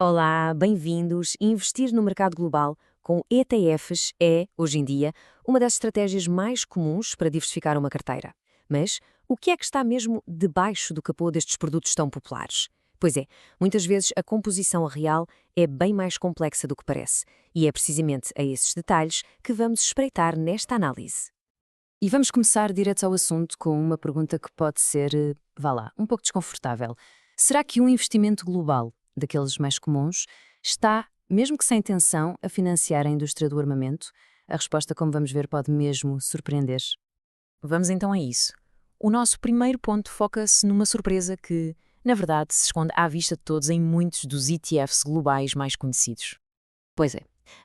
Olá, bem-vindos. Investir no mercado global com ETFs é, hoje em dia, uma das estratégias mais comuns para diversificar uma carteira. Mas o que é que está mesmo debaixo do capô destes produtos tão populares? Pois é, muitas vezes a composição real é bem mais complexa do que parece, e é precisamente a esses detalhes que vamos espreitar nesta análise. E vamos começar direto ao assunto com uma pergunta que pode ser, vá lá, um pouco desconfortável. Será que um investimento global, daqueles mais comuns, está, mesmo que sem intenção, a financiar a indústria do armamento? A resposta, como vamos ver, pode mesmo surpreender. Vamos então a isso. O nosso primeiro ponto foca-se numa surpresa que, na verdade, se esconde à vista de todos em muitos dos ETFs globais mais conhecidos. Pois é,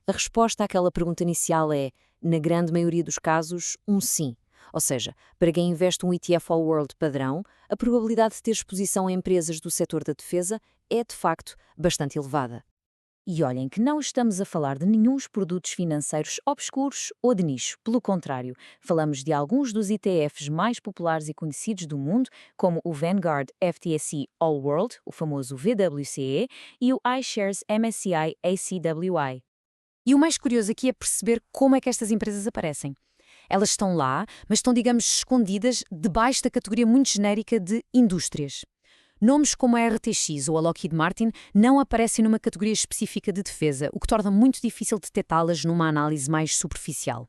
a resposta àquela pergunta inicial é, na grande maioria dos casos, um sim. Ou seja, para quem investe um ETF All World padrão, a probabilidade de ter exposição a empresas do setor da defesa é, de facto, bastante elevada. E olhem que não estamos a falar de nenhuns produtos financeiros obscuros ou de nicho. Pelo contrário, falamos de alguns dos ETFs mais populares e conhecidos do mundo, como o Vanguard FTSE All World, o famoso VWCE, e o iShares MSCI ACWI. E o mais curioso aqui é perceber como é que estas empresas aparecem. Elas estão lá, mas estão, digamos, escondidas debaixo da categoria muito genérica de indústrias. Nomes como a RTX ou a Lockheed Martin não aparecem numa categoria específica de defesa, o que torna muito difícil detectá-las numa análise mais superficial.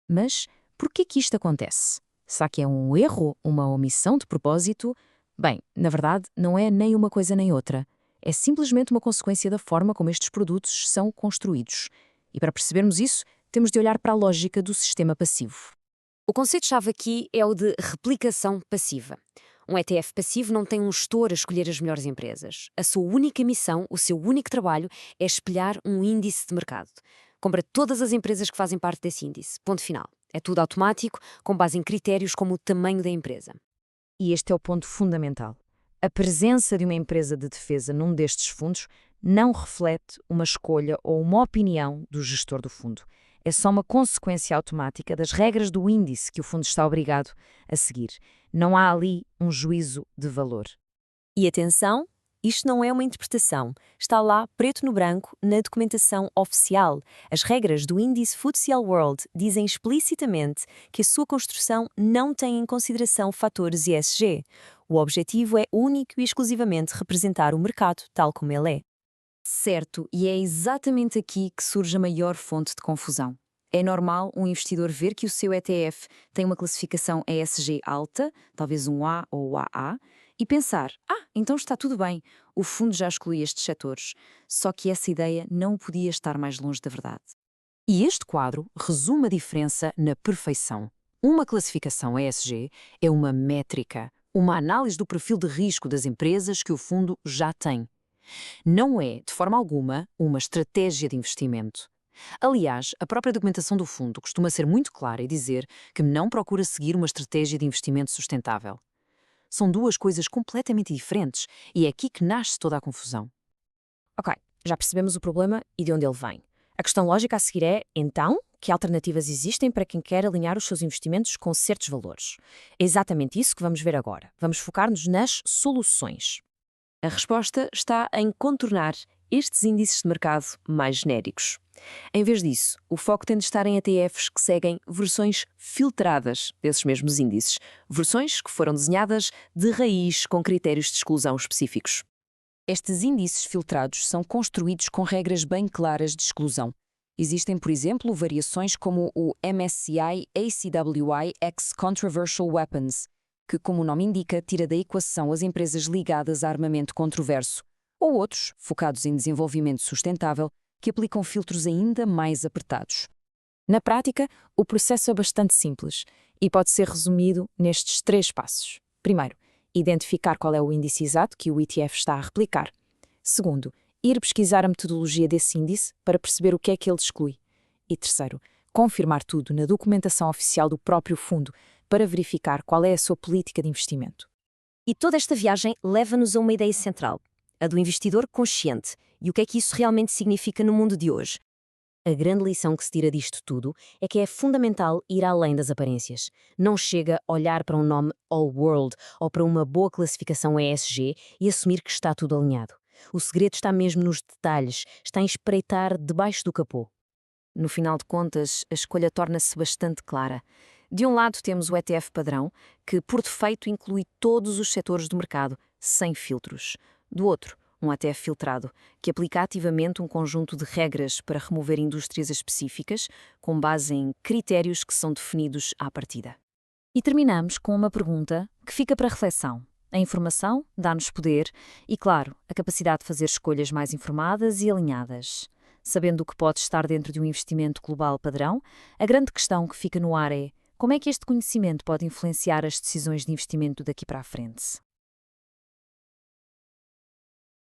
Mas por que isto acontece? Será que é um erro, uma omissão de propósito? Bem, na verdade, não é nem uma coisa nem outra. É simplesmente uma consequência da forma como estes produtos são construídos. E para percebermos isso, temos de olhar para a lógica do sistema passivo. O conceito-chave aqui é o de replicação passiva. Um ETF passivo não tem um gestor a escolher as melhores empresas. A sua única missão, o seu único trabalho, é espelhar um índice de mercado. Compra todas as empresas que fazem parte desse índice. Ponto final. É tudo automático, com base em critérios como o tamanho da empresa. E este é o ponto fundamental. A presença de uma empresa de defesa num destes fundos não reflete uma escolha ou uma opinião do gestor do fundo. É só uma consequência automática das regras do índice que o fundo está obrigado a seguir. Não há ali um juízo de valor. E atenção, isto não é uma interpretação. Está lá, preto no branco, na documentação oficial. As regras do índice FTSE All World dizem explicitamente que a sua construção não tem em consideração fatores ESG. O objetivo é único e exclusivamente representar o mercado tal como ele é. Certo, e é exatamente aqui que surge a maior fonte de confusão. É normal um investidor ver que o seu ETF tem uma classificação ESG alta, talvez um A ou AA, e pensar, então está tudo bem, o fundo já exclui estes setores. Só que essa ideia não podia estar mais longe da verdade. E este quadro resume a diferença na perfeição. Uma classificação ESG é uma métrica, uma análise do perfil de risco das empresas que o fundo já tem. Não é, de forma alguma, uma estratégia de investimento. Aliás, a própria documentação do fundo costuma ser muito clara e dizer que não procura seguir uma estratégia de investimento sustentável. São duas coisas completamente diferentes e é aqui que nasce toda a confusão. Ok, já percebemos o problema e de onde ele vem. A questão lógica a seguir é, então, que alternativas existem para quem quer alinhar os seus investimentos com certos valores? É exatamente isso que vamos ver agora. Vamos focar-nos nas soluções. A resposta está em contornar estes índices de mercado mais genéricos. Em vez disso, o foco tem de estar em ETFs que seguem versões filtradas desses mesmos índices, versões que foram desenhadas de raiz com critérios de exclusão específicos. Estes índices filtrados são construídos com regras bem claras de exclusão. Existem, por exemplo, variações como o MSCI ACWI X Controversial Weapons, que, como o nome indica, tira da equação as empresas ligadas a armamento controverso, ou outros, focados em desenvolvimento sustentável, que aplicam filtros ainda mais apertados. Na prática, o processo é bastante simples e pode ser resumido nestes 3 passos. Primeiro, identificar qual é o índice exato que o ETF está a replicar. Segundo, ir pesquisar a metodologia desse índice para perceber o que é que ele exclui. E terceiro, confirmar tudo na documentação oficial do próprio fundo para verificar qual é a sua política de investimento. E toda esta viagem leva-nos a uma ideia central, a do investidor consciente, e o que é que isso realmente significa no mundo de hoje. A grande lição que se tira disto tudo é que é fundamental ir além das aparências. Não chega a olhar para um nome All World ou para uma boa classificação ESG e assumir que está tudo alinhado. O segredo está mesmo nos detalhes, está em espreitar debaixo do capô. No final de contas, a escolha torna-se bastante clara. De um lado temos o ETF padrão, que por defeito inclui todos os setores do mercado, sem filtros. Do outro, um ETF filtrado, que aplica ativamente um conjunto de regras para remover indústrias específicas, com base em critérios que são definidos à partida. E terminamos com uma pergunta que fica para reflexão. A informação dá-nos poder e, claro, a capacidade de fazer escolhas mais informadas e alinhadas. Sabendo o que pode estar dentro de um investimento global padrão, a grande questão que fica no ar é: como é que este conhecimento pode influenciar as decisões de investimento daqui para a frente?